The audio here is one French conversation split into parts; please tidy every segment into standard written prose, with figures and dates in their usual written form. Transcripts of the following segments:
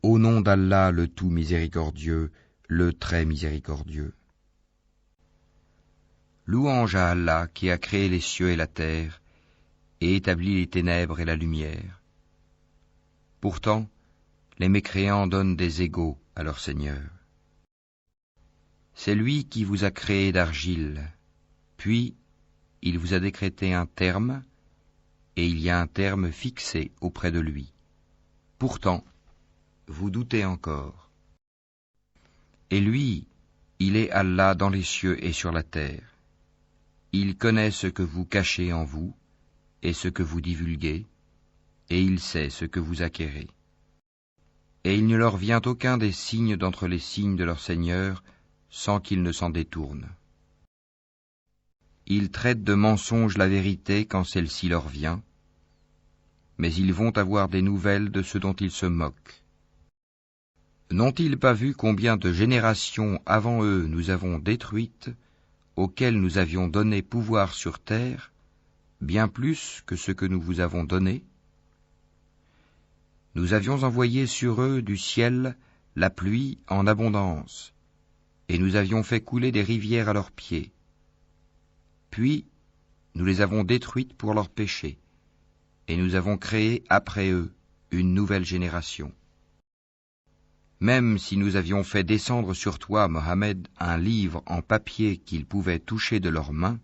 Au nom d'Allah le tout miséricordieux, le très miséricordieux. Louange à Allah qui a créé les cieux et la terre, et établi les ténèbres et la lumière. Pourtant, les mécréants donnent des égaux à leur Seigneur. C'est lui qui vous a créé d'argile, puis il vous a décrété un terme, et il y a un terme fixé auprès de lui. Pourtant, vous doutez encore. Et lui, il est Allah dans les cieux et sur la terre. Il connaît ce que vous cachez en vous, et ce que vous divulguez, et il sait ce que vous acquérez. Et il ne leur vient aucun des signes d'entre les signes de leur Seigneur, sans qu'ils ne s'en détournent. Ils traitent de mensonge la vérité quand celle-ci leur vient, mais ils vont avoir des nouvelles de ce dont ils se moquent. N'ont-ils pas vu combien de générations avant eux nous avons détruites, auxquelles nous avions donné pouvoir sur terre, bien plus que ce que nous vous avons donné? Nous avions envoyé sur eux du ciel la pluie en abondance, et nous avions fait couler des rivières à leurs pieds. Puis, nous les avons détruites pour leurs péchés, et nous avons créé après eux une nouvelle génération. Même si nous avions fait descendre sur toi, Mohammed, un livre en papier qu'ils pouvaient toucher de leurs mains,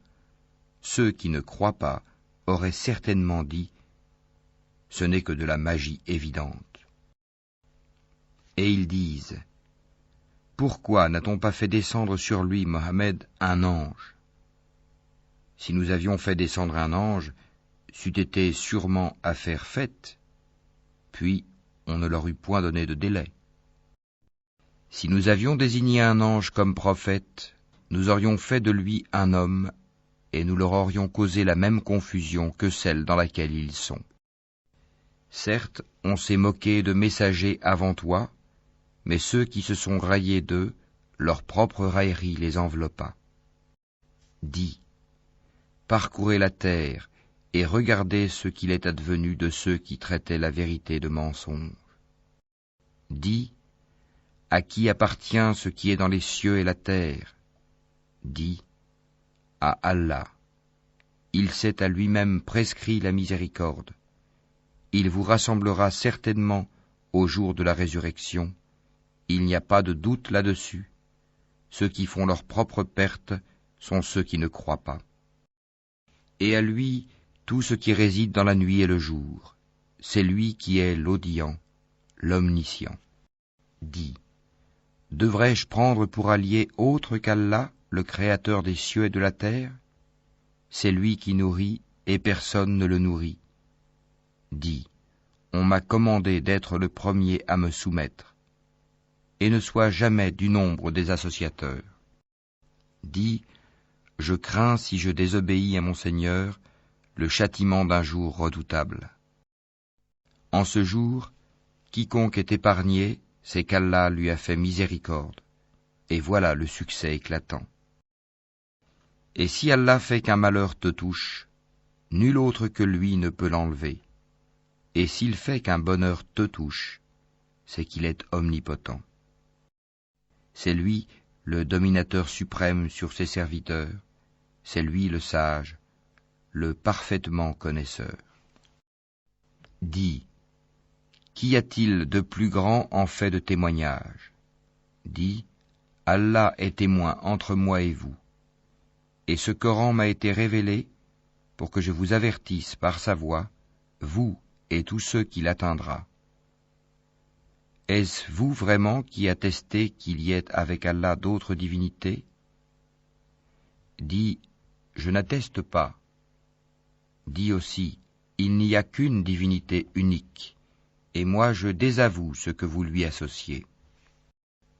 ceux qui ne croient pas auraient certainement dit « Ce n'est que de la magie évidente ». Et ils disent « Pourquoi n'a-t-on pas fait descendre sur lui, Mohammed, un ange ? Si nous avions fait descendre un ange, c'eût été sûrement affaire faite, puis on ne leur eût point donné de délai. Si nous avions désigné un ange comme prophète, nous aurions fait de lui un homme, et nous leur aurions causé la même confusion que celle dans laquelle ils sont. Certes, on s'est moqué de messagers avant toi, mais ceux qui se sont raillés d'eux, leur propre raillerie les enveloppa. Dis, parcourez la terre et regardez ce qu'il est advenu de ceux qui traitaient la vérité de mensonge. Dis, à qui appartient ce qui est dans les cieux et la terre? Dis, à Allah. Il s'est à lui-même prescrit la miséricorde. Il vous rassemblera certainement au jour de la résurrection. Il n'y a pas de doute là-dessus. Ceux qui font leur propre perte sont ceux qui ne croient pas. Et à lui, tout ce qui réside dans la nuit et le jour. C'est lui qui est l'audient, l'omniscient. Dis, devrais-je prendre pour allié autre qu'Allah, le Créateur des cieux et de la terre? C'est lui qui nourrit et personne ne le nourrit. Dis, on m'a commandé d'être le premier à me soumettre, et ne sois jamais du nombre des associateurs. Dis, je crains si je désobéis à mon Seigneur, le châtiment d'un jour redoutable. En ce jour, quiconque est épargné, c'est qu'Allah lui a fait miséricorde, et voilà le succès éclatant. Et si Allah fait qu'un malheur te touche, nul autre que lui ne peut l'enlever. Et s'il fait qu'un bonheur te touche, c'est qu'il est omnipotent. C'est lui le dominateur suprême sur ses serviteurs, c'est lui le sage, le parfaitement connaisseur. Dis, qu'y a-t-il de plus grand en fait de témoignage? Dis, Allah est témoin entre moi et vous. Et ce Coran m'a été révélé pour que je vous avertisse par sa voix, vous et tous ceux qui l'atteindra. Est-ce vous vraiment qui attestez qu'il y ait avec Allah d'autres divinités? Dis, je n'atteste pas. Dis aussi, il n'y a qu'une divinité unique, et moi je désavoue ce que vous lui associez.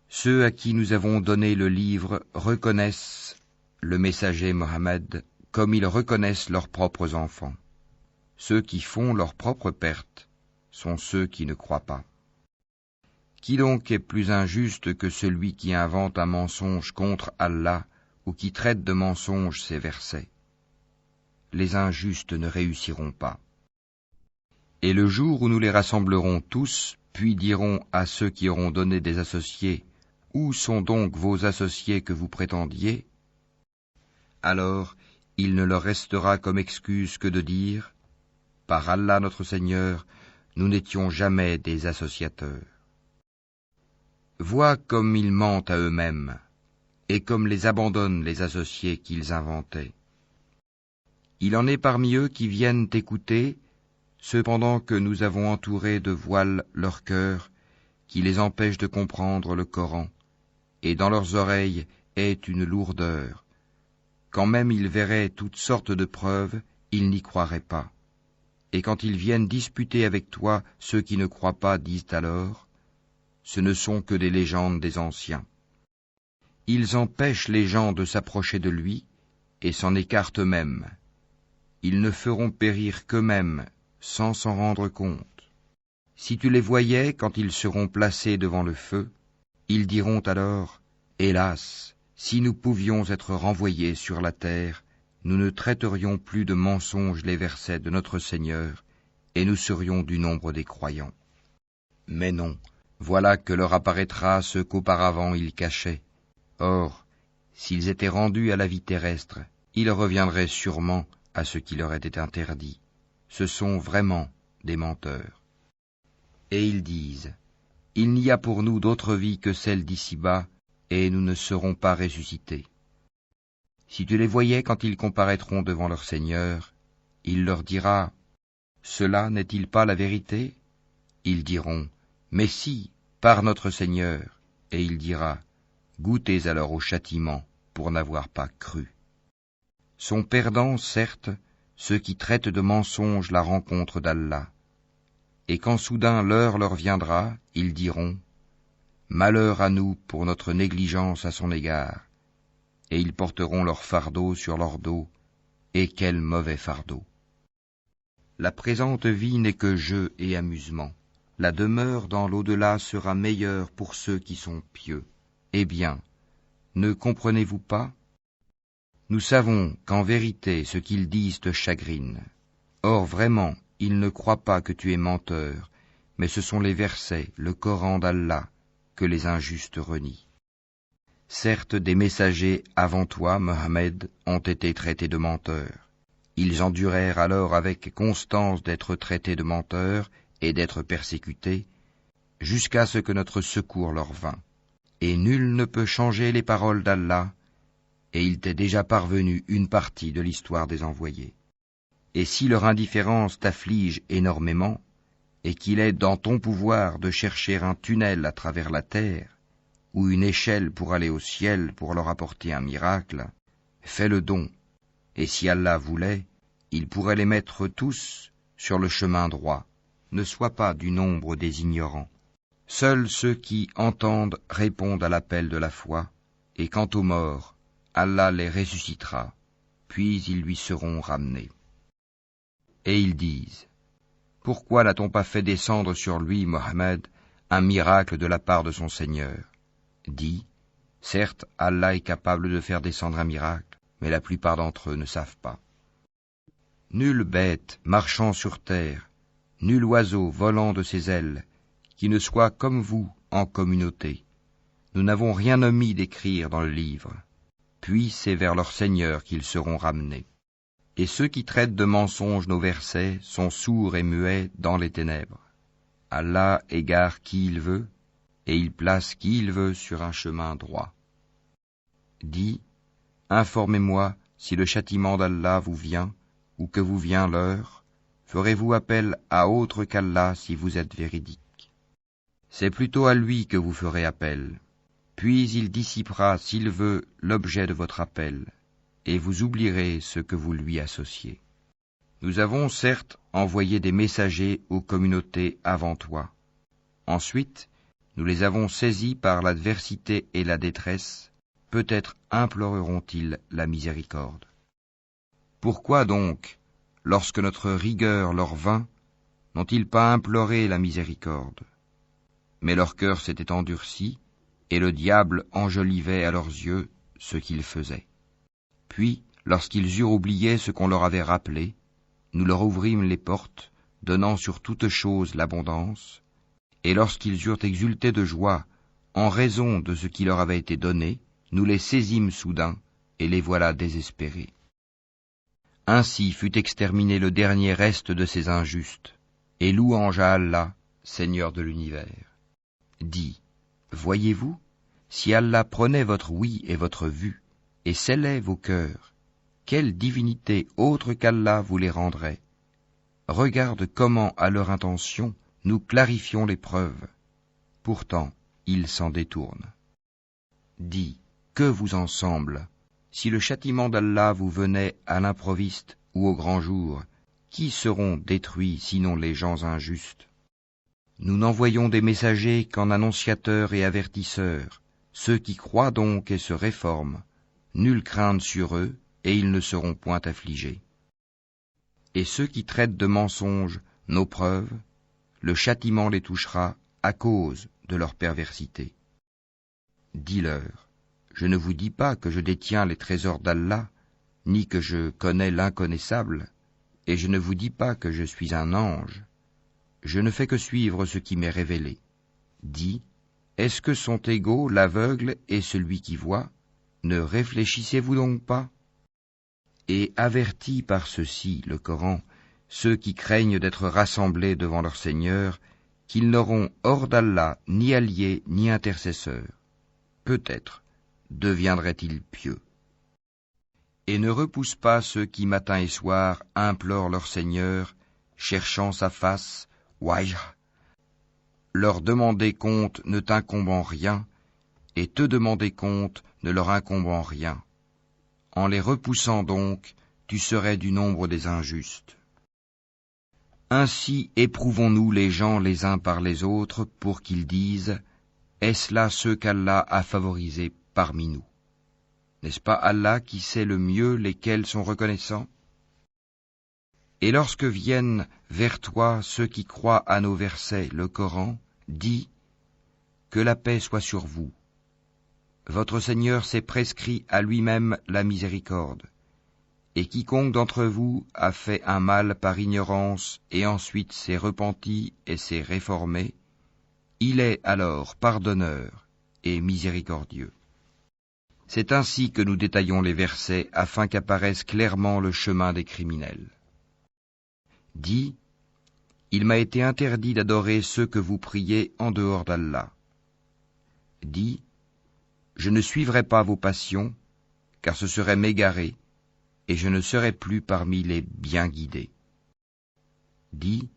Ceux à qui nous avons donné le livre reconnaissent le messager Mohammed comme ils reconnaissent leurs propres enfants. Ceux qui font leur propre perte sont ceux qui ne croient pas. Qui donc est plus injuste que celui qui invente un mensonge contre Allah ou qui traite de mensonge ses versets? Les injustes ne réussiront pas. Et le jour où nous les rassemblerons tous, puis dirons à ceux qui auront donné des associés, « Où sont donc vos associés que vous prétendiez ?» Alors, il ne leur restera comme excuse que de dire, « Par Allah notre Seigneur, nous n'étions jamais des associateurs. » Vois comme ils mentent à eux-mêmes, et comme les abandonnent les associés qu'ils inventaient. Il en est parmi eux qui viennent écouter, cependant que nous avons entouré de voiles leur cœur, qui les empêchent de comprendre le Coran, et dans leurs oreilles est une lourdeur. Quand même ils verraient toutes sortes de preuves, ils n'y croiraient pas. Et quand ils viennent disputer avec toi, ceux qui ne croient pas disent alors, ce ne sont que des légendes des anciens. Ils empêchent les gens de s'approcher de lui, et s'en écartent eux-mêmes. Ils ne feront périr qu'eux-mêmes, sans s'en rendre compte. Si tu les voyais quand ils seront placés devant le feu, ils diront alors, « Hélas, si nous pouvions être renvoyés sur la terre, nous ne traiterions plus de mensonges les versets de notre Seigneur, et nous serions du nombre des croyants. » Mais non, voilà que leur apparaîtra ce qu'auparavant ils cachaient. Or, s'ils étaient rendus à la vie terrestre, ils reviendraient sûrement à ce qui leur était interdit. Ce sont vraiment des menteurs. Et ils disent, « Il n'y a pour nous d'autre vie que celle d'ici-bas, et nous ne serons pas ressuscités. » Si tu les voyais quand ils comparaîtront devant leur Seigneur, il leur dira, « Cela n'est-il pas la vérité ?» Ils diront, « Mais si, par notre Seigneur. » Et il dira, « Goûtez alors au châtiment pour n'avoir pas cru. » Sont perdants, certes, ceux qui traitent de mensonges la rencontre d'Allah. Et quand soudain l'heure leur viendra, ils diront, « Malheur à nous pour notre négligence à son égard. » Et ils porteront leur fardeau sur leur dos, et quel mauvais fardeau. La présente vie n'est que jeu et amusement. La demeure dans l'au-delà sera meilleure pour ceux qui sont pieux. Eh bien, ne comprenez-vous pas ? Nous savons qu'en vérité ce qu'ils disent te chagrine. Or vraiment, ils ne croient pas que tu es menteur, mais ce sont les versets, le Coran d'Allah, que les injustes renient. Certes, des messagers avant toi, Mohammed, ont été traités de menteurs. Ils endurèrent alors avec constance d'être traités de menteurs et d'être persécutés, jusqu'à ce que notre secours leur vînt. Et nul ne peut changer les paroles d'Allah, et il t'est déjà parvenu une partie de l'histoire des envoyés. Et si leur indifférence t'afflige énormément, et qu'il est dans ton pouvoir de chercher un tunnel à travers la terre, ou une échelle pour aller au ciel pour leur apporter un miracle, fais le don, et si Allah voulait, il pourrait les mettre tous sur le chemin droit. Ne sois pas du nombre des ignorants. Seuls ceux qui entendent répondent à l'appel de la foi, et quant aux morts, Allah les ressuscitera, puis ils lui seront ramenés. Et ils disent, « Pourquoi n'a-t-on pas fait descendre sur lui, Mohammed, un miracle de la part de son Seigneur ?» Dis, « Certes, Allah est capable de faire descendre un miracle, mais la plupart d'entre eux ne savent pas. Nulle bête marchant sur terre, nul oiseau volant de ses ailes, qui ne soit comme vous en communauté. Nous n'avons rien omis d'écrire dans le livre. Puis c'est vers leur Seigneur qu'ils seront ramenés. Et ceux qui traitent de mensonges nos versets sont sourds et muets dans les ténèbres. Allah égare qui il veut, et il place qui il veut sur un chemin droit. Dis, informez-moi si le châtiment d'Allah vous vient, ou que vous vient l'heure, ferez-vous appel à autre qu'Allah si vous êtes véridique. C'est plutôt à lui que vous ferez appel. Puis il dissipera, s'il veut, l'objet de votre appel, et vous oublierez ce que vous lui associez. Nous avons certes envoyé des messagers aux communautés avant toi. Ensuite, nous les avons saisis par l'adversité et la détresse, peut-être imploreront-ils la miséricorde. Pourquoi donc, lorsque notre rigueur leur vint, n'ont-ils pas imploré la miséricorde? Mais leur cœur s'était endurci, et le diable enjolivait à leurs yeux ce qu'ils faisaient. Puis, lorsqu'ils eurent oublié ce qu'on leur avait rappelé, nous leur ouvrîmes les portes, donnant sur toute chose l'abondance, et lorsqu'ils eurent exulté de joie en raison de ce qui leur avait été donné, nous les saisîmes soudain, et les voilà désespérés. Ainsi fut exterminé le dernier reste de ces injustes, et louange à Allah, Seigneur de l'univers. Dis, voyez-vous, si Allah prenait votre oui et votre vue, et scellait vos cœurs, quelle divinité autre qu'Allah vous les rendrait? Regarde comment, à leur intention, nous clarifions les preuves. Pourtant, ils s'en détournent. Dis, que vous en semble? Si le châtiment d'Allah vous venait à l'improviste ou au grand jour, qui seront détruits sinon les gens injustes? Nous n'envoyons des messagers qu'en annonciateurs et avertisseurs. Ceux qui croient donc et se réforment, nulle crainte sur eux, et ils ne seront point affligés. Et ceux qui traitent de mensonges nos preuves, le châtiment les touchera à cause de leur perversité. Dis-leur, je ne vous dis pas que je détiens les trésors d'Allah, ni que je connais l'inconnaissable, et je ne vous dis pas que je suis un ange. Je ne fais que suivre ce qui m'est révélé. Dis, est-ce que sont égaux l'aveugle et celui qui voit? Ne réfléchissez-vous donc pas? Et avertis par ceci, le Coran, ceux qui craignent d'être rassemblés devant leur Seigneur, qu'ils n'auront hors d'Allah ni alliés ni intercesseurs. Peut-être deviendraient-ils pieux. Et ne repousse pas ceux qui matin et soir implorent leur Seigneur, cherchant sa face, wajh. Leur demander compte ne t'incombe en rien, et te demander compte ne leur incombe en rien. En les repoussant donc, tu serais du nombre des injustes. Ainsi éprouvons-nous les gens les uns par les autres pour qu'ils disent « Est-ce là ceux qu'Allah a favorisés parmi nous ?» N'est-ce pas Allah qui sait le mieux lesquels sont reconnaissants? Et lorsque viennent vers toi ceux qui croient à nos versets, le Coran, dis « Que la paix soit sur vous. Votre Seigneur s'est prescrit à lui-même la miséricorde. Et quiconque d'entre vous a fait un mal par ignorance et ensuite s'est repenti et s'est réformé, il est alors pardonneur et miséricordieux. » C'est ainsi que nous détaillons les versets afin qu'apparaisse clairement le chemin des criminels. Dis, il m'a été interdit d'adorer ceux que vous priez en dehors d'Allah. Dis, je ne suivrai pas vos passions, car ce serait m'égarer, et je ne serai plus parmi les bien guidés. Dis,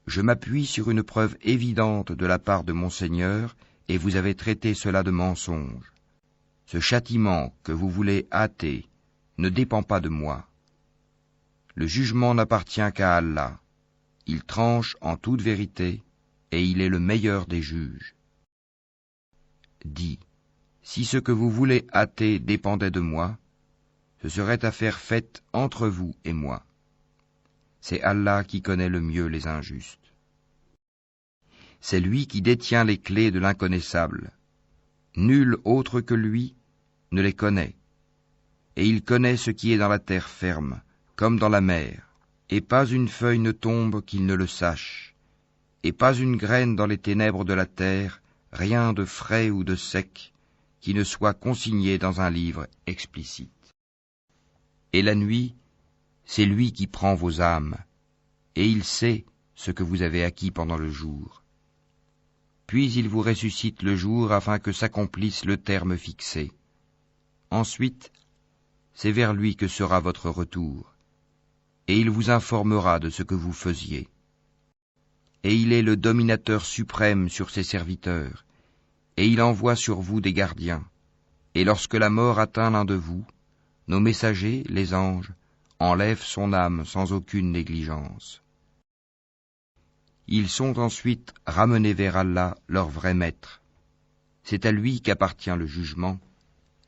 je m'appuie sur une preuve évidente de la part de mon Seigneur, et vous avez traité cela de mensonge. Ce châtiment que vous voulez hâter ne dépend pas de moi. Le jugement n'appartient qu'à Allah. Il tranche en toute vérité, et il est le meilleur des juges. Dis, si ce que vous voulez hâter dépendait de moi, ce serait affaire faite entre vous et moi. C'est Allah qui connaît le mieux les injustes. C'est lui qui détient les clés de l'inconnaissable. Nul autre que lui ne les connaît. Et il connaît ce qui est dans la terre ferme, comme dans la mer. Et pas une feuille ne tombe qu'il ne le sache. Et pas une graine dans les ténèbres de la terre, rien de frais ou de sec, qui ne soit consigné dans un livre explicite. Et la nuit, c'est lui qui prend vos âmes, et il sait ce que vous avez acquis pendant le jour. Puis il vous ressuscite le jour afin que s'accomplisse le terme fixé. Ensuite, c'est vers lui que sera votre retour, et il vous informera de ce que vous faisiez. Et il est le dominateur suprême sur ses serviteurs, et il envoie sur vous des gardiens. Et lorsque la mort atteint l'un de vous, nos messagers, les anges, enlèvent son âme sans aucune négligence. Ils sont ensuite ramenés vers Allah, leur vrai maître. C'est à lui qu'appartient le jugement,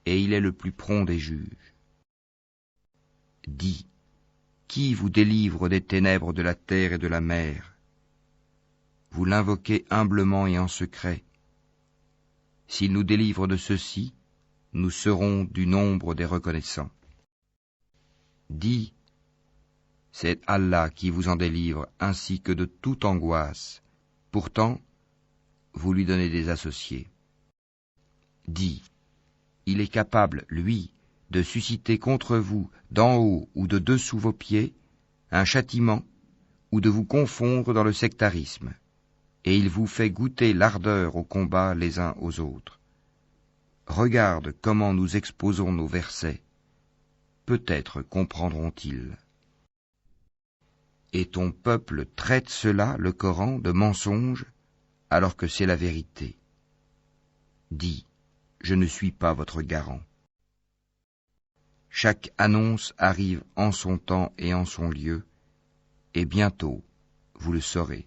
et il est le plus prompt des juges. Dis, qui vous délivre des ténèbres de la terre et de la mer? Vous l'invoquez humblement et en secret. S'il nous délivre de ceci, nous serons du nombre des reconnaissants. Dis, c'est Allah qui vous en délivre ainsi que de toute angoisse. Pourtant, vous lui donnez des associés. Dis, il est capable, lui, de susciter contre vous, d'en haut ou de dessous vos pieds, un châtiment, ou de vous confondre dans le sectarisme, et il vous fait goûter l'ardeur au combat les uns aux autres. Regarde comment nous exposons nos versets. Peut-être comprendront-ils. Et ton peuple traite cela, le Coran, de mensonge, alors que c'est la vérité. Dis, je ne suis pas votre garant. Chaque annonce arrive en son temps et en son lieu, et bientôt, vous le saurez.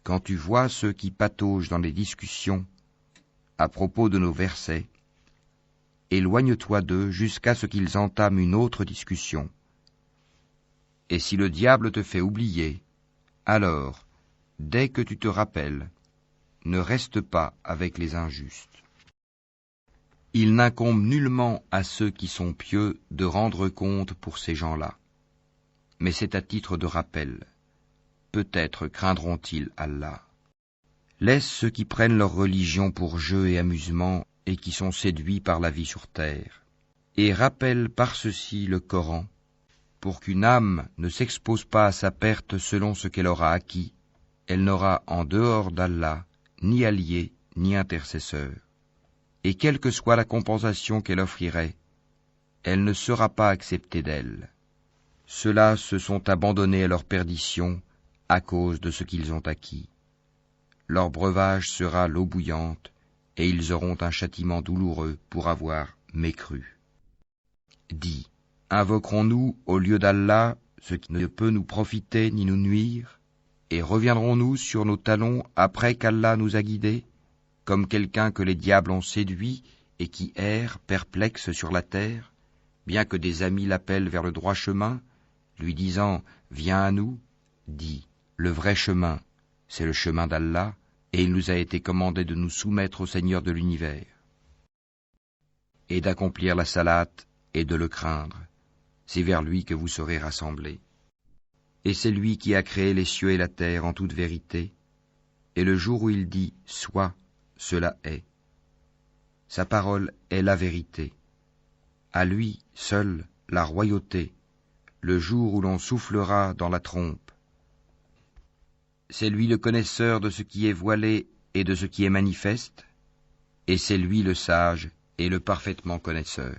Quand tu vois ceux qui pataugent dans les discussions à propos de nos versets, éloigne-toi d'eux jusqu'à ce qu'ils entament une autre discussion. Et si le diable te fait oublier, alors, dès que tu te rappelles, ne reste pas avec les injustes. Il n'incombe nullement à ceux qui sont pieux de rendre compte pour ces gens-là. Mais c'est à titre de rappel. Peut-être craindront-ils Allah. Laisse ceux qui prennent leur religion pour jeu et amusement et qui sont séduits par la vie sur terre. Et rappelle par ceci le Coran, pour qu'une âme ne s'expose pas à sa perte selon ce qu'elle aura acquis. Elle n'aura en dehors d'Allah ni allié ni intercesseur. Et quelle que soit la compensation qu'elle offrirait, elle ne sera pas acceptée d'elle. Ceux-là se sont abandonnés à leur perdition à cause de ce qu'ils ont acquis. Leur breuvage sera l'eau bouillante, et ils auront un châtiment douloureux pour avoir mécru. Dis, invoquerons-nous au lieu d'Allah ce qui ne peut nous profiter ni nous nuire, et reviendrons-nous sur nos talons après qu'Allah nous a guidés, comme quelqu'un que les diables ont séduit et qui erre perplexe sur la terre, bien que des amis l'appellent vers le droit chemin, lui disant « Viens à nous », dit « Le vrai chemin, c'est le chemin d'Allah, et il nous a été commandé de nous soumettre au Seigneur de l'univers, et d'accomplir la salate et de le craindre. C'est vers lui que vous serez rassemblés. Et c'est lui qui a créé les cieux et la terre en toute vérité, et le jour où il dit « Sois », cela est. Sa parole est la vérité. À lui seul la royauté, le jour où l'on soufflera dans la trompe. C'est lui le connaisseur de ce qui est voilé et de ce qui est manifeste, et c'est lui le sage et le parfaitement connaisseur.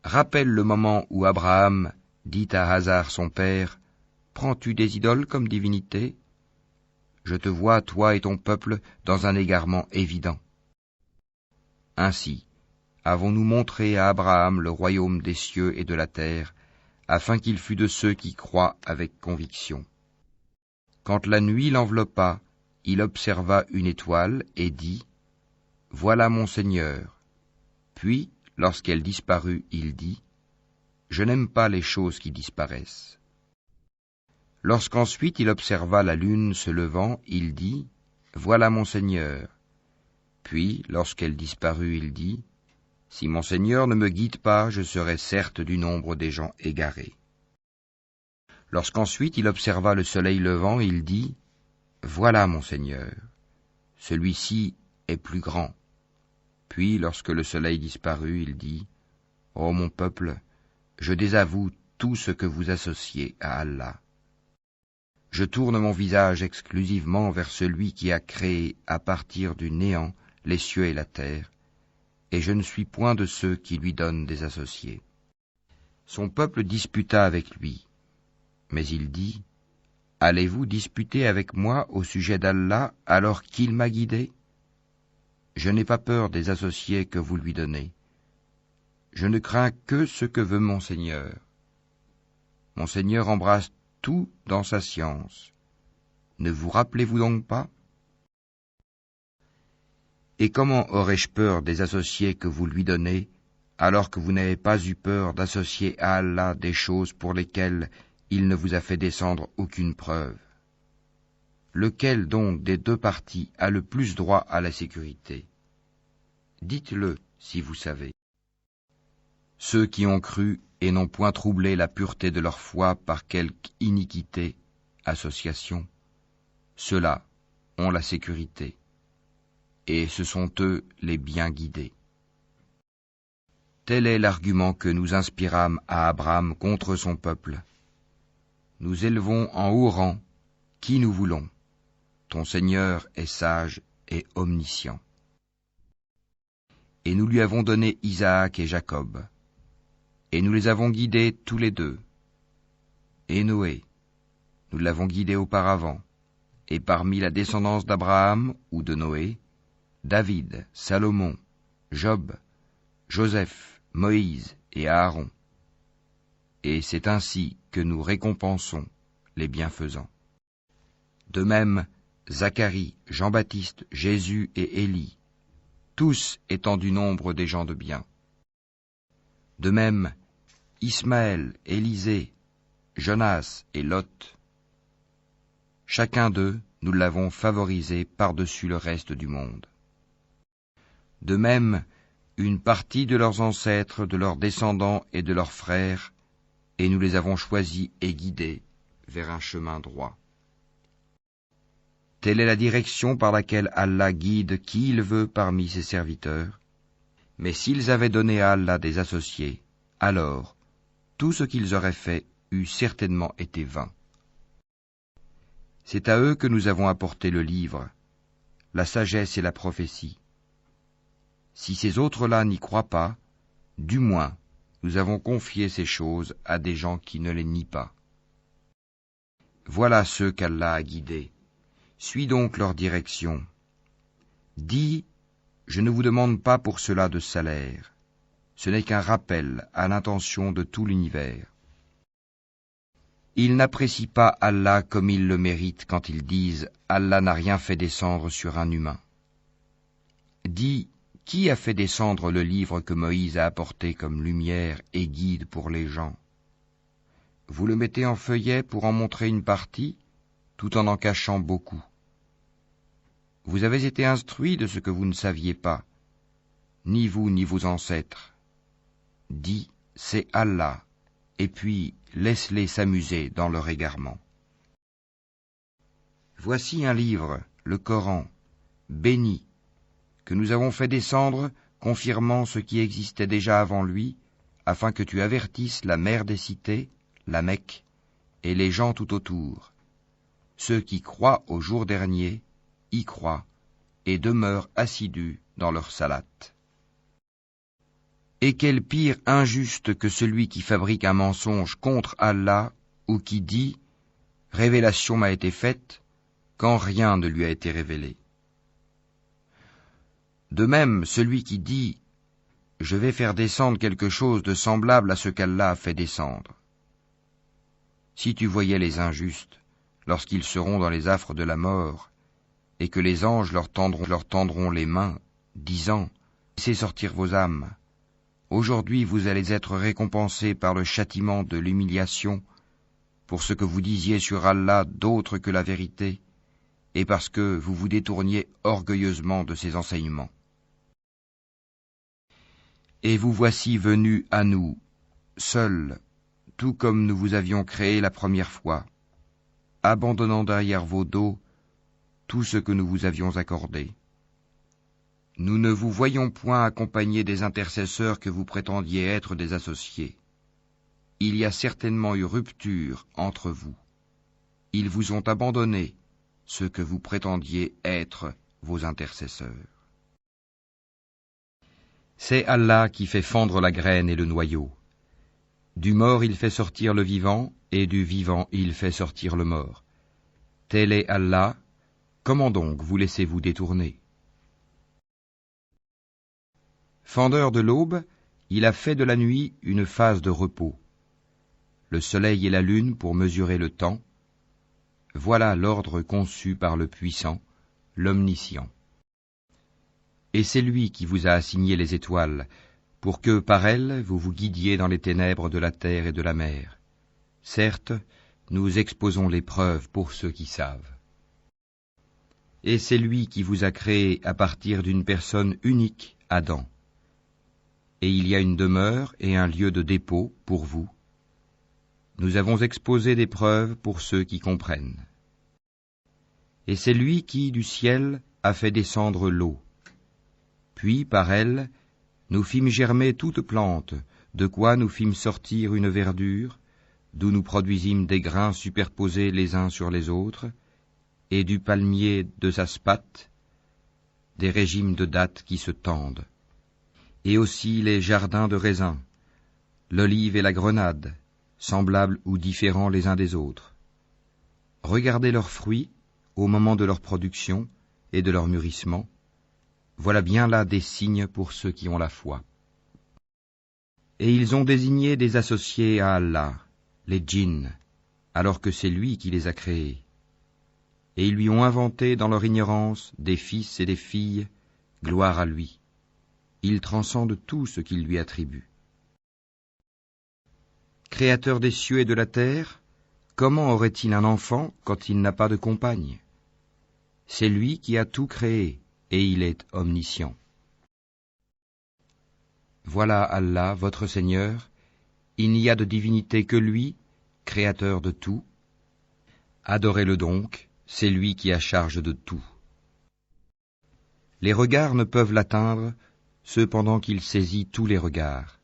Rappelle le moment où Abraham dit à Hazar son père, « Prends-tu des idoles comme divinité ? Je te vois, toi et ton peuple, dans un égarement évident. » Ainsi, avons-nous montré à Abraham le royaume des cieux et de la terre, afin qu'il fût de ceux qui croient avec conviction. Quand la nuit l'enveloppa, il observa une étoile et dit, « Voilà mon Seigneur. » Puis, lorsqu'elle disparut, il dit, « Je n'aime pas les choses qui disparaissent. » Lorsqu'ensuite il observa la lune se levant, il dit, « Voilà mon Seigneur. » Puis, lorsqu'elle disparut, il dit, « Si mon Seigneur ne me guide pas, je serai certes du nombre des gens égarés. » Lorsqu'ensuite il observa le soleil levant, il dit, « Voilà mon Seigneur. Celui-ci est plus grand. » Puis, lorsque le soleil disparut, il dit, « Ô mon peuple, je désavoue tout ce que vous associez à Allah. Je tourne mon visage exclusivement vers celui qui a créé à partir du néant les cieux et la terre, et je ne suis point de ceux qui lui donnent des associés. » Son peuple disputa avec lui, mais il dit, « Allez-vous disputer avec moi au sujet d'Allah alors qu'il m'a guidé ? Je n'ai pas peur des associés que vous lui donnez. Je ne crains que ce que veut mon Seigneur. Mon Seigneur embrasse tout dans sa science. Ne vous rappelez-vous donc pas ? Et comment aurais-je peur des associés que vous lui donnez, alors que vous n'avez pas eu peur d'associer à Allah des choses pour lesquelles il ne vous a fait descendre aucune preuve ? Lequel donc des deux parties a le plus droit à la sécurité ? Dites-le si vous savez. ceux qui ont cru et n'ont point troublé la pureté de leur foi par quelque iniquité, association, ceux-là ont la sécurité, et ce sont eux les bien guidés. Tel est l'argument que nous inspirâmes à Abraham contre son peuple. Nous élevons en haut rang qui nous voulons. Ton Seigneur est sage et omniscient. Et nous lui avons donné Isaac et Jacob, et nous les avons guidés tous les deux. Et Noé, nous l'avons guidé auparavant, et parmi la descendance d'Abraham ou de Noé, David, Salomon, Job, Joseph, Moïse et Aaron. Et c'est ainsi que nous récompensons les bienfaisants. De même, Zacharie, Jean-Baptiste, Jésus et Élie, tous étant du nombre des gens de bien. De même, Ismaël, Élisée, Jonas et Lot. Chacun d'eux, nous l'avons favorisé par-dessus le reste du monde. De même, une partie de leurs ancêtres, de leurs descendants et de leurs frères, et nous les avons choisis et guidés vers un chemin droit. Telle est la direction par laquelle Allah guide qui il veut parmi ses serviteurs. Mais s'ils avaient donné à Allah des associés, alors tout ce qu'ils auraient fait eût certainement été vain. C'est à eux que nous avons apporté le livre, la sagesse et la prophétie. Si ces autres-là n'y croient pas, du moins nous avons confié ces choses à des gens qui ne les nient pas. Voilà ceux qu'Allah a guidés. Suis donc leur direction. Dis, je ne vous demande pas pour cela de salaire. Ce n'est qu'un rappel à l'intention de tout l'univers. Ils n'apprécient pas Allah comme ils le méritent quand ils disent « Allah n'a rien fait descendre sur un humain ». Dis, qui a fait descendre le livre que Moïse a apporté comme lumière et guide pour les gens? Vous le mettez en feuillet pour en montrer une partie, tout en cachant beaucoup. Vous avez été instruits de ce que vous ne saviez pas, ni vous ni vos ancêtres. Dis, c'est Allah, et puis laisse-les s'amuser dans leur égarement. Voici un livre, le Coran, béni, que nous avons fait descendre, confirmant ce qui existait déjà avant lui, afin que tu avertisses la mère des cités, la Mecque, et les gens tout autour. Ceux qui croient au jour dernier y croient et demeurent assidus dans leur salate. Et quel pire injuste que celui qui fabrique un mensonge contre Allah ou qui dit « Révélation m'a été faite » quand rien ne lui a été révélé. De même, celui qui dit « Je vais faire descendre quelque chose de semblable à ce qu'Allah a fait descendre ». Si tu voyais les injustes, lorsqu'ils seront dans les affres de la mort, et que les anges leur tendront les mains, disant « Laissez sortir vos âmes. Aujourd'hui vous allez être récompensés par le châtiment de l'humiliation, pour ce que vous disiez sur Allah d'autre que la vérité, et parce que vous vous détourniez orgueilleusement de ses enseignements. Et vous voici venus à nous, seuls, tout comme nous vous avions créé la première fois, abandonnant derrière vos dos tout ce que nous vous avions accordé. Nous ne vous voyons point accompagnés des intercesseurs que vous prétendiez être des associés. Il y a certainement eu rupture entre vous. Ils vous ont abandonné, ceux que vous prétendiez être vos intercesseurs. C'est Allah qui fait fendre la graine et le noyau. Du mort il fait sortir le vivant, et du vivant il fait sortir le mort. Tel est Allah, comment donc vous laissez-vous détourner? Fendeur de l'aube, il a fait de la nuit une phase de repos. Le soleil et la lune pour mesurer le temps. Voilà l'ordre conçu par le puissant, l'omniscient. Et c'est lui qui vous a assigné les étoiles, pour que par elles vous vous guidiez dans les ténèbres de la terre et de la mer. Certes, nous exposons les preuves pour ceux qui savent. Et c'est lui qui vous a créé à partir d'une personne unique, Adam. et il y a une demeure et un lieu de dépôt pour vous. Nous avons exposé des preuves pour ceux qui comprennent. Et c'est lui qui, du ciel, a fait descendre l'eau. Puis, par elle, nous fîmes germer toute plante, de quoi nous fîmes sortir une verdure, d'où nous produisîmes des grains superposés les uns sur les autres, et du palmier de Saspate, des régimes de dattes qui se tendent, et aussi les jardins de raisins, l'olive et la grenade, semblables ou différents les uns des autres. Regardez leurs fruits au moment de leur production et de leur mûrissement. Voilà bien là des signes pour ceux qui ont la foi. Et ils ont désigné des associés à Allah, les djinns, alors que c'est lui qui les a créés. Et ils lui ont inventé dans leur ignorance des fils et des filles, gloire à lui. Il transcende tout ce qu'il lui attribue. Créateur des cieux et de la terre, comment aurait-il un enfant quand il n'a pas de compagne? C'est lui qui a tout créé, et il est omniscient. Voilà Allah, votre Seigneur, il n'y a de divinité que lui, créateur de tout. Adorez-le donc, c'est lui qui a charge de tout. Les regards ne peuvent l'atteindre, cependant qu'il saisit tous les regards,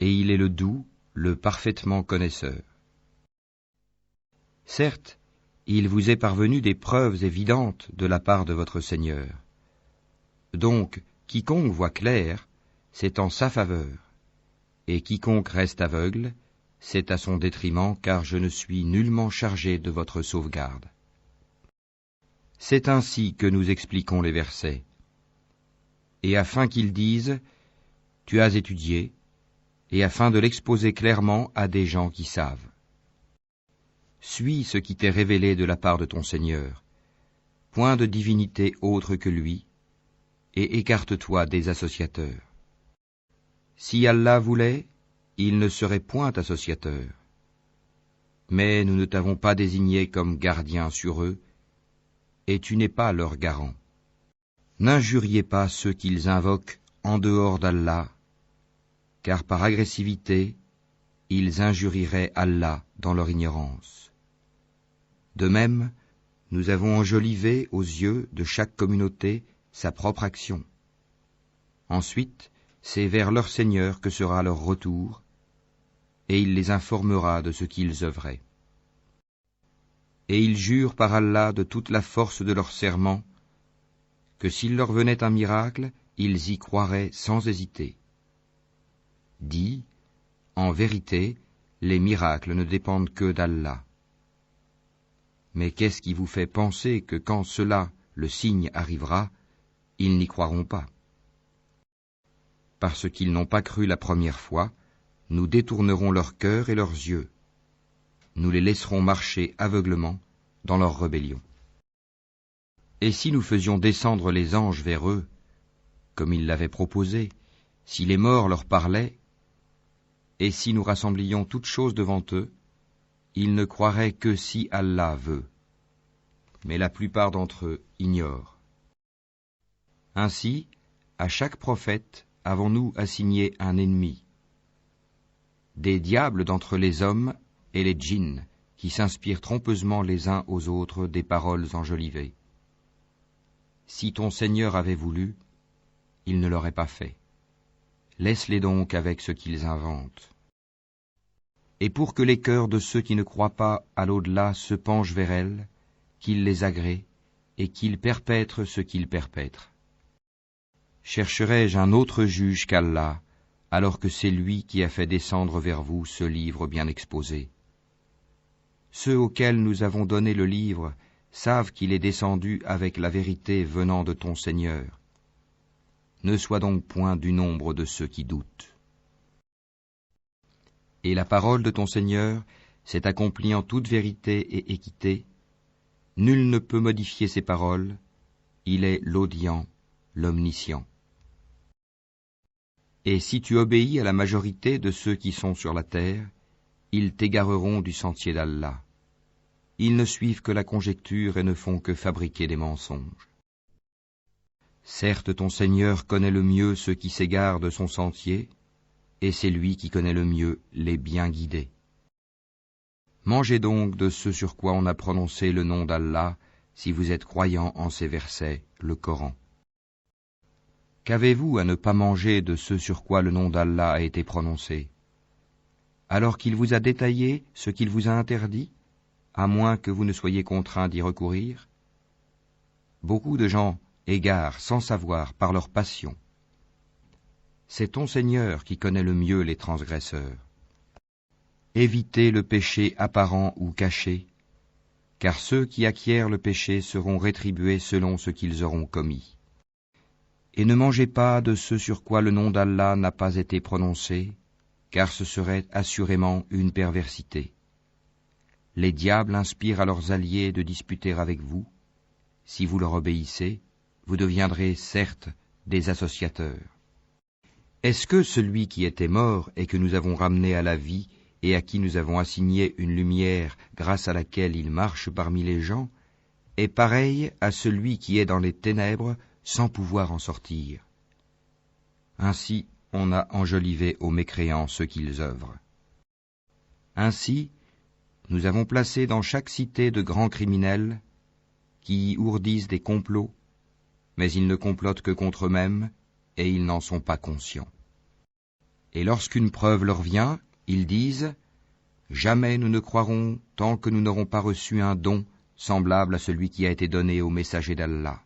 et il est le doux, le parfaitement connaisseur. Certes, il vous est parvenu des preuves évidentes de la part de votre Seigneur. Donc, quiconque voit clair, c'est en sa faveur, et quiconque reste aveugle, c'est à son détriment, car je ne suis nullement chargé de votre sauvegarde. C'est ainsi que nous expliquons les versets. Et afin qu'ils disent, tu as étudié, et afin de l'exposer clairement à des gens qui savent. Suis ce qui t'est révélé de la part de ton Seigneur, point de divinité autre que lui, et écarte-toi des associateurs. Si Allah voulait, il ne serait point associateur. Mais nous ne t'avons pas désigné comme gardien sur eux, et tu n'es pas leur garant. N'injuriez pas ceux qu'ils invoquent en dehors d'Allah, car par agressivité, ils injurieraient Allah dans leur ignorance. De même, nous avons enjolivé aux yeux de chaque communauté sa propre action. Ensuite, c'est vers leur Seigneur que sera leur retour, et il les informera de ce qu'ils œuvraient. Et ils jurent par Allah de toute la force de leur serment, que s'il leur venait un miracle, ils y croiraient sans hésiter. Dis, en vérité, les miracles ne dépendent que d'Allah. Mais qu'est-ce qui vous fait penser que quand cela, le signe, arrivera, ils n'y croiront pas? Parce qu'ils n'ont pas cru la première fois, nous détournerons leur cœur et leurs yeux. Nous les laisserons marcher aveuglement dans leur rébellion. Et si nous faisions descendre les anges vers eux, comme ils l'avaient proposé, si les morts leur parlaient, et si nous rassemblions toutes choses devant eux, ils ne croiraient que si Allah veut. Mais la plupart d'entre eux ignorent. Ainsi, à chaque prophète avons-nous assigné un ennemi. Des diables d'entre les hommes et les djinns, qui s'inspirent trompeusement les uns aux autres des paroles enjolivées. Si ton Seigneur avait voulu, il ne l'aurait pas fait. Laisse-les donc avec ce qu'ils inventent. Et pour que les cœurs de ceux qui ne croient pas à l'au-delà se penchent vers elles, qu'ils les agréent, et qu'ils perpètrent ce qu'ils perpètrent. Chercherai-je un autre juge qu'Allah, alors que c'est lui qui a fait descendre vers vous ce livre bien exposé? Ceux auxquels nous avons donné le livre savent qu'il est descendu avec la vérité venant de ton Seigneur. Ne sois donc point du nombre de ceux qui doutent. Et la parole de ton Seigneur s'est accomplie en toute vérité et équité. Nul ne peut modifier ses paroles. Il est l'audient, l'omniscient. Et si tu obéis à la majorité de ceux qui sont sur la terre, ils t'égareront du sentier d'Allah. Ils ne suivent que la conjecture et ne font que fabriquer des mensonges. Certes, ton Seigneur connaît le mieux ceux qui s'égarent de son sentier, et c'est lui qui connaît le mieux les bien guidés. Mangez donc de ce sur quoi on a prononcé le nom d'Allah, si vous êtes croyants en ces versets, le Coran. Qu'avez-vous à ne pas manger de ce sur quoi le nom d'Allah a été prononcé, alors qu'il vous a détaillé ce qu'il vous a interdit, à moins que vous ne soyez contraints d'y recourir? Beaucoup de gens égarent sans savoir par leur passion. C'est ton Seigneur qui connaît le mieux les transgresseurs. Évitez le péché apparent ou caché, car ceux qui acquièrent le péché seront rétribués selon ce qu'ils auront commis. Et ne mangez pas de ce sur quoi le nom d'Allah n'a pas été prononcé, car ce serait assurément une perversité. Les diables inspirent à leurs alliés de disputer avec vous. Si vous leur obéissez, vous deviendrez certes des associateurs. Est-ce que celui qui était mort et que nous avons ramené à la vie et à qui nous avons assigné une lumière grâce à laquelle il marche parmi les gens, est pareil à celui qui est dans les ténèbres sans pouvoir en sortir? Ainsi, on a enjolivé aux mécréants ce qu'ils œuvrent. Ainsi, nous avons placé dans chaque cité de grands criminels qui y ourdissent des complots, mais ils ne complotent que contre eux-mêmes et ils n'en sont pas conscients. Et lorsqu'une preuve leur vient, ils disent « Jamais nous ne croirons tant que nous n'aurons pas reçu un don semblable à celui qui a été donné au messager d'Allah. »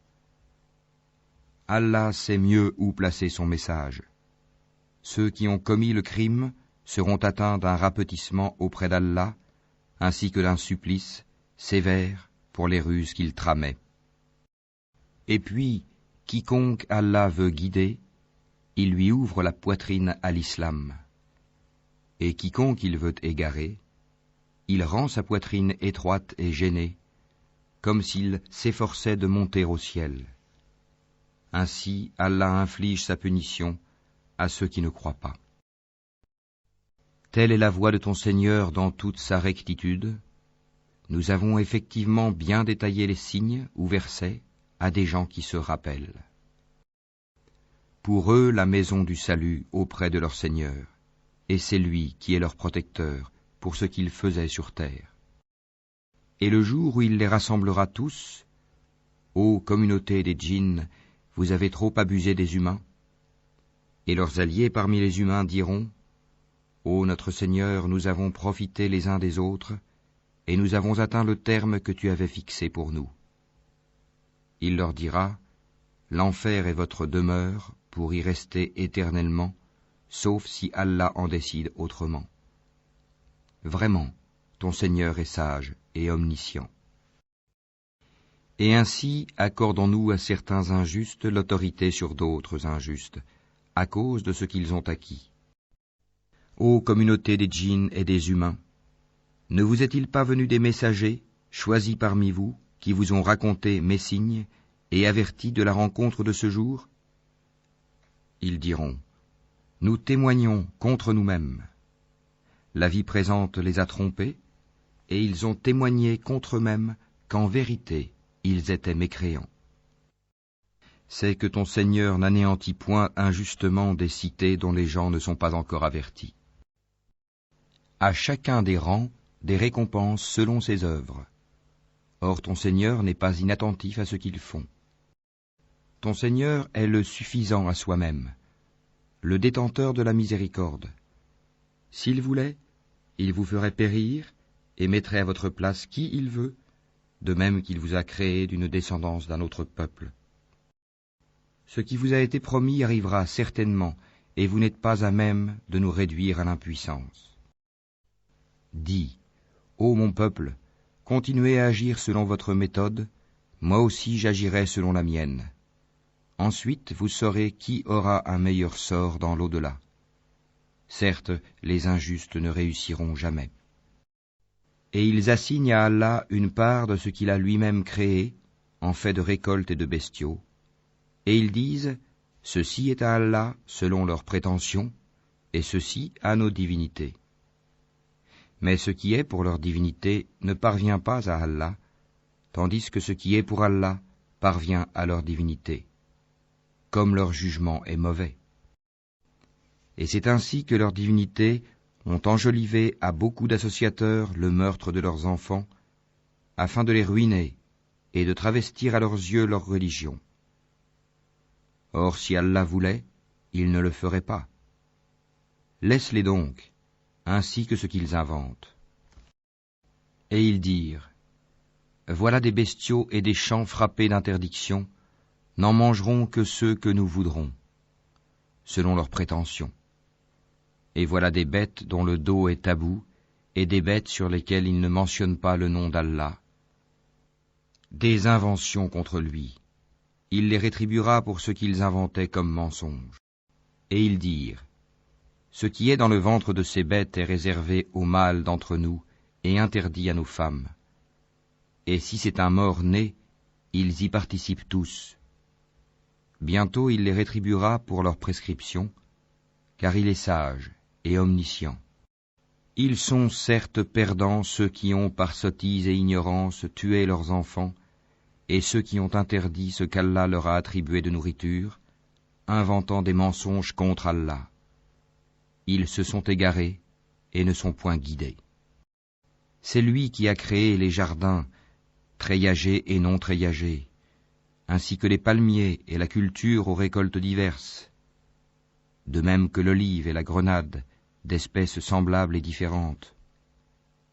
Allah sait mieux où placer son message. Ceux qui ont commis le crime seront atteints d'un rapetissement auprès d'Allah, ainsi que d'un supplice sévère pour les ruses qu'ils tramaient. Et puis, quiconque Allah veut guider, il lui ouvre la poitrine à l'islam. Et quiconque il veut égarer, il rend sa poitrine étroite et gênée, comme s'il s'efforçait de monter au ciel. Ainsi, Allah inflige sa punition à ceux qui ne croient pas. Telle est la voie de ton Seigneur dans toute sa rectitude. Nous avons effectivement bien détaillé les signes ou versets à des gens qui se rappellent. Pour eux, la maison du salut auprès de leur Seigneur, et c'est lui qui est leur protecteur pour ce qu'ils faisaient sur terre. Et le jour où il les rassemblera tous, ô communauté des djinns, vous avez trop abusé des humains. Et leurs alliés parmi les humains diront, ô notre Seigneur, nous avons profité les uns des autres, et nous avons atteint le terme que tu avais fixé pour nous. Il leur dira, l'enfer est votre demeure pour y rester éternellement, sauf si Allah en décide autrement. Vraiment, ton Seigneur est sage et omniscient. Et ainsi accordons-nous à certains injustes l'autorité sur d'autres injustes, à cause de ce qu'ils ont acquis. Ô communauté des djinns et des humains, ne vous est-il pas venu des messagers, choisis parmi vous, qui vous ont raconté mes signes et avertis de la rencontre de ce jour? Ils diront, nous témoignons contre nous-mêmes. La vie présente les a trompés, et ils ont témoigné contre eux-mêmes qu'en vérité, ils étaient mécréants. C'est que ton Seigneur n'anéantit point injustement des cités dont les gens ne sont pas encore avertis. À chacun des rangs, des récompenses selon ses œuvres. Or ton Seigneur n'est pas inattentif à ce qu'ils font. Ton Seigneur est le suffisant à soi-même, le détenteur de la miséricorde. S'il voulait, il vous ferait périr et mettrait à votre place qui il veut, de même qu'il vous a créé d'une descendance d'un autre peuple. Ce qui vous a été promis arrivera certainement, et vous n'êtes pas à même de nous réduire à l'impuissance. Dis, ô mon peuple, continuez à agir selon votre méthode, moi aussi j'agirai selon la mienne. Ensuite vous saurez qui aura un meilleur sort dans l'au-delà. Certes, les injustes ne réussiront jamais. Et ils assignent à Allah une part de ce qu'il a lui-même créé, en fait de récoltes et de bestiaux. Et ils disent, ceci est à Allah selon leurs prétentions, et ceci à nos divinités. Mais ce qui est pour leur divinité ne parvient pas à Allah, tandis que ce qui est pour Allah parvient à leur divinité, comme leur jugement est mauvais. Et c'est ainsi que leurs divinités ont enjolivé à beaucoup d'associateurs le meurtre de leurs enfants, afin de les ruiner et de travestir à leurs yeux leur religion. Or, si Allah voulait, il ne le ferait pas. Laisse-les donc, ainsi que ce qu'ils inventent. Et ils dirent, voilà des bestiaux et des champs frappés d'interdiction, n'en mangeront que ceux que nous voudrons, selon leurs prétentions. Et voilà des bêtes dont le dos est tabou, et des bêtes sur lesquelles ils ne mentionnent pas le nom d'Allah. Des inventions contre lui. Il les rétribuera pour ce qu'ils inventaient comme mensonges. Et ils dirent, ce qui est dans le ventre de ces bêtes est réservé aux mâles d'entre nous et interdit à nos femmes. Et si c'est un mort-né, ils y participent tous. Bientôt il les rétribuera pour leur prescription, car il est sage et omniscient. Ils sont certes perdants ceux qui ont par sottise et ignorance tué leurs enfants, et ceux qui ont interdit ce qu'Allah leur a attribué de nourriture, inventant des mensonges contre Allah. Ils se sont égarés et ne sont point guidés. C'est lui qui a créé les jardins, treillagés et non treillagés, ainsi que les palmiers et la culture aux récoltes diverses, de même que l'olive et la grenade, d'espèces semblables et différentes.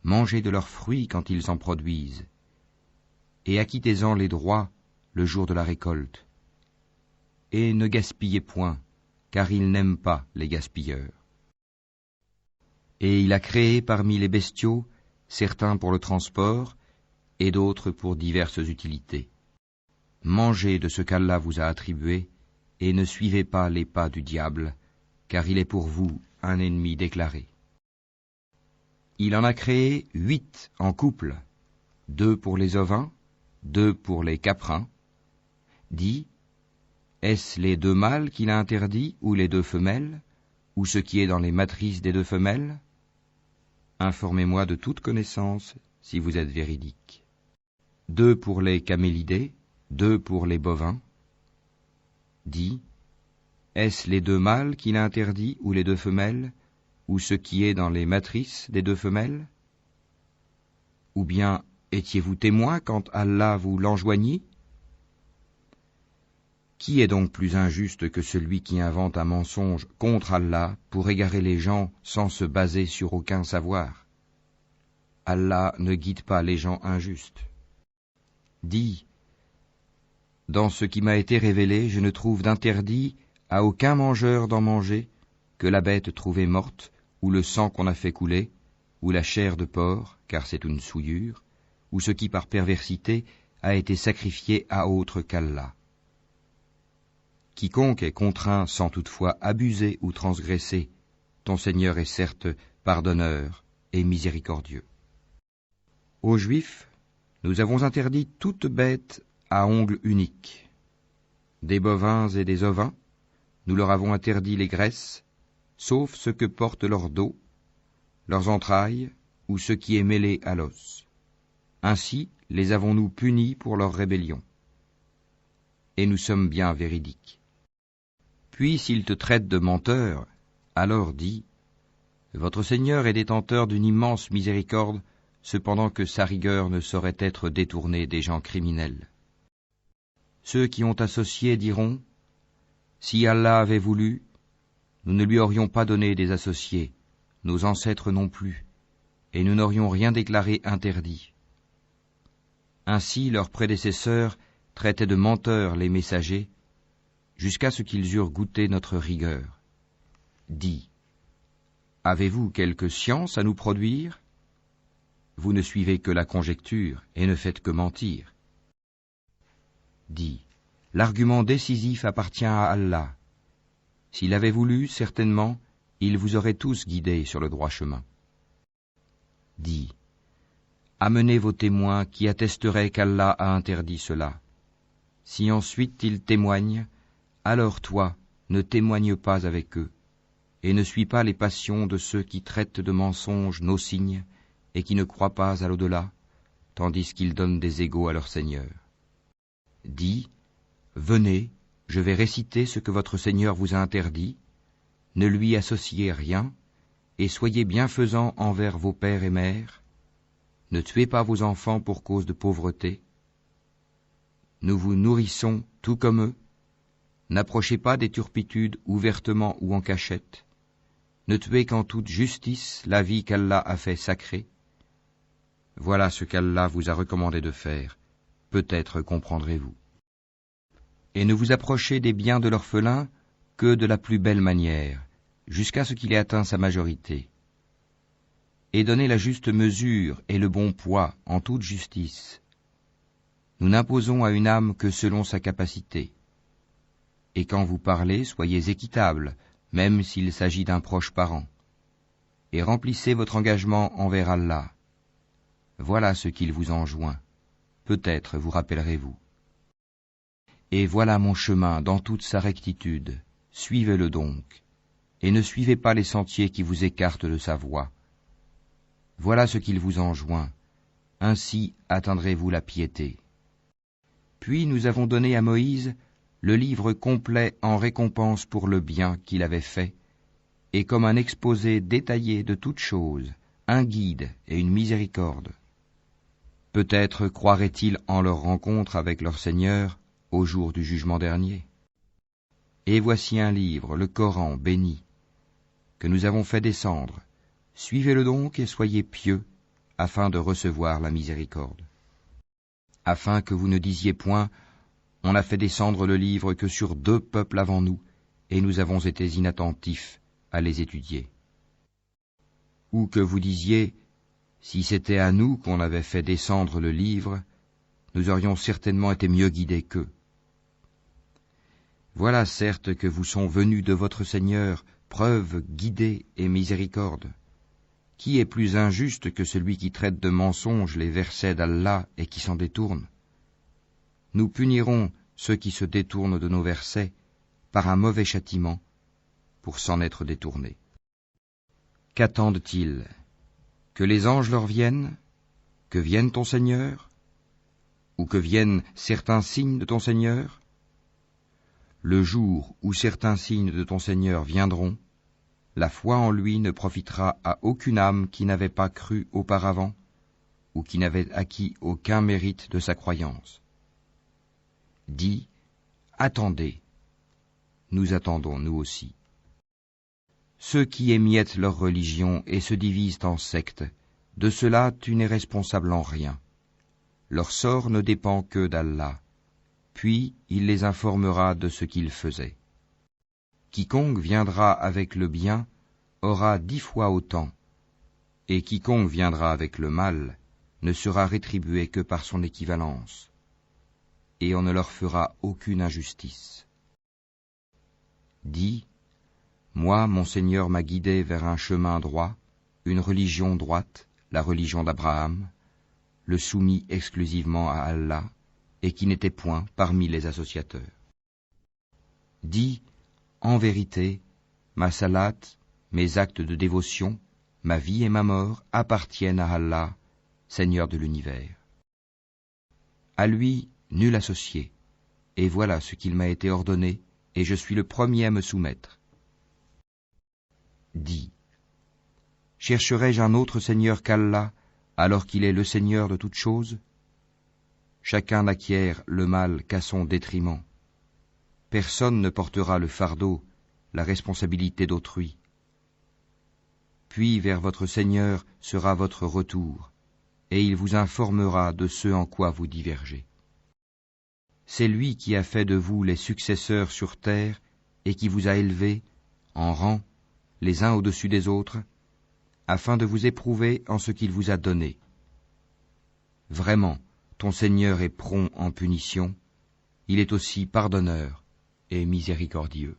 Mangez de leurs fruits quand ils en produisent, et acquittez-en les droits le jour de la récolte. Et ne gaspillez point, car il n'aime pas les gaspilleurs. Et il a créé parmi les bestiaux certains pour le transport et d'autres pour diverses utilités. Mangez de ce qu'Allah vous a attribué et ne suivez pas les pas du diable, car il est pour vous un ennemi déclaré. Il en a créé 8 en couple, 2 pour les ovins, 2 pour les caprins. Dit, est-ce les 2 mâles qu'il a interdits, ou les 2 femelles, ou ce qui est dans les matrices des 2 femelles? Informez-moi de toute connaissance, si vous êtes véridique. 2 pour les camélidés, 2 pour les bovins. Dit, est-ce les 2 mâles qu'il a interdits, ou les 2 femelles, ou ce qui est dans les matrices des 2 femelles? Ou bien étiez-vous témoin quand Allah vous l'enjoignit? Qui est donc plus injuste que celui qui invente un mensonge contre Allah pour égarer les gens sans se baser sur aucun savoir? Allah ne guide pas les gens injustes. Dis, dans ce qui m'a été révélé, je ne trouve d'interdit à aucun mangeur d'en manger que la bête trouvée morte, ou le sang qu'on a fait couler, ou la chair de porc, car c'est une souillure, ou ce qui par perversité a été sacrifié à autre qu'Allah. Quiconque est contraint sans toutefois abuser ou transgresser, ton Seigneur est certes pardonneur et miséricordieux. Aux Juifs, nous avons interdit toute bête à ongles uniques. Des bovins et des ovins, nous leur avons interdit les graisses, sauf ce que porte leur dos, leurs entrailles ou ce qui est mêlé à l'os. Ainsi les avons-nous punis pour leur rébellion. Et nous sommes bien véridiques. Puis s'ils te traitent de menteur, alors dis, votre Seigneur est détenteur d'une immense miséricorde, cependant que sa rigueur ne saurait être détournée des gens criminels. Ceux qui ont associé diront, si Allah avait voulu, nous ne lui aurions pas donné des associés, nos ancêtres non plus, et nous n'aurions rien déclaré interdit. Ainsi leurs prédécesseurs traitaient de menteurs les messagers, jusqu'à ce qu'ils eurent goûté notre rigueur. Dis, avez-vous quelque science à nous produire? Vous ne suivez que la conjecture et ne faites que mentir. Dis, l'argument décisif appartient à Allah. S'il avait voulu, certainement, il vous aurait tous guidés sur le droit chemin. Dis, amenez vos témoins qui attesteraient qu'Allah a interdit cela. Si ensuite ils témoignent, alors toi, ne témoigne pas avec eux, et ne suis pas les passions de ceux qui traitent de mensonges nos signes et qui ne croient pas à l'au-delà, tandis qu'ils donnent des égaux à leur Seigneur. Dis, venez, je vais réciter ce que votre Seigneur vous a interdit, ne lui associez rien, et soyez bienfaisants envers vos pères et mères. Ne tuez pas vos enfants pour cause de pauvreté. Nous vous nourrissons tout comme eux. N'approchez pas des turpitudes ouvertement ou en cachette. Ne tuez qu'en toute justice la vie qu'Allah a fait sacrée. Voilà ce qu'Allah vous a recommandé de faire. Peut-être comprendrez-vous. Et ne vous approchez des biens de l'orphelin que de la plus belle manière, jusqu'à ce qu'il ait atteint sa majorité. Et donnez la juste mesure et le bon poids en toute justice. Nous n'imposons à une âme que selon sa capacité. Et quand vous parlez, soyez équitables, même s'il s'agit d'un proche parent. Et remplissez votre engagement envers Allah. Voilà ce qu'il vous enjoint. Peut-être vous rappellerez-vous. Et voilà mon chemin dans toute sa rectitude. Suivez-le donc, et ne suivez pas les sentiers qui vous écartent de sa voie. Voilà ce qu'il vous enjoint. Ainsi atteindrez-vous la piété. Puis nous avons donné à Moïse le livre complet en récompense pour le bien qu'il avait fait, et comme un exposé détaillé de toutes choses, un guide et une miséricorde. Peut-être croiraient-ils en leur rencontre avec leur Seigneur au jour du jugement dernier. Et voici un livre, le Coran béni, que nous avons fait descendre. Suivez-le donc et soyez pieux, afin de recevoir la miséricorde. Afin que vous ne disiez point, on n'a fait descendre le livre que sur 2 peuples avant nous, et nous avons été inattentifs à les étudier. Ou que vous disiez, si c'était à nous qu'on avait fait descendre le livre, nous aurions certainement été mieux guidés qu'eux. Voilà certes que vous sont venus de votre Seigneur preuve, guidée et miséricorde. Qui est plus injuste que celui qui traite de mensonges les versets d'Allah et qui s'en détourne? Nous punirons ceux qui se détournent de nos versets par un mauvais châtiment pour s'en être détournés. Qu'attendent-ils? Que les anges leur viennent? Que vienne ton Seigneur? Ou que viennent certains signes de ton Seigneur? Le jour où certains signes de ton Seigneur viendront, la foi en lui ne profitera à aucune âme qui n'avait pas cru auparavant ou qui n'avait acquis aucun mérite de sa croyance. Dis, attendez, nous attendons nous aussi. Ceux qui émiettent leur religion et se divisent en sectes, de cela tu n'es responsable en rien. Leur sort ne dépend que d'Allah, puis il les informera de ce qu'ils faisaient. Quiconque viendra avec le bien aura 10 fois autant, et quiconque viendra avec le mal ne sera rétribué que par son équivalence, et on ne leur fera aucune injustice. Dis, moi, mon Seigneur m'a guidé vers un chemin droit, une religion droite, la religion d'Abraham, le soumis exclusivement à Allah, et qui n'était point parmi les associateurs. Dis, en vérité, ma salate, mes actes de dévotion, ma vie et ma mort appartiennent à Allah, Seigneur de l'univers. À lui, nul associé, et voilà ce qu'il m'a été ordonné, et je suis le premier à me soumettre. Dis, chercherai-je un autre Seigneur qu'Allah, alors qu'il est le Seigneur de toutes choses? Chacun n'acquiert le mal qu'à son détriment. Personne ne portera le fardeau, la responsabilité d'autrui. Puis vers votre Seigneur sera votre retour, et il vous informera de ce en quoi vous divergez. C'est lui qui a fait de vous les successeurs sur terre et qui vous a élevés, en rang, les uns au-dessus des autres, afin de vous éprouver en ce qu'il vous a donné. Vraiment, ton Seigneur est prompt en punition, il est aussi pardonneur et miséricordieux.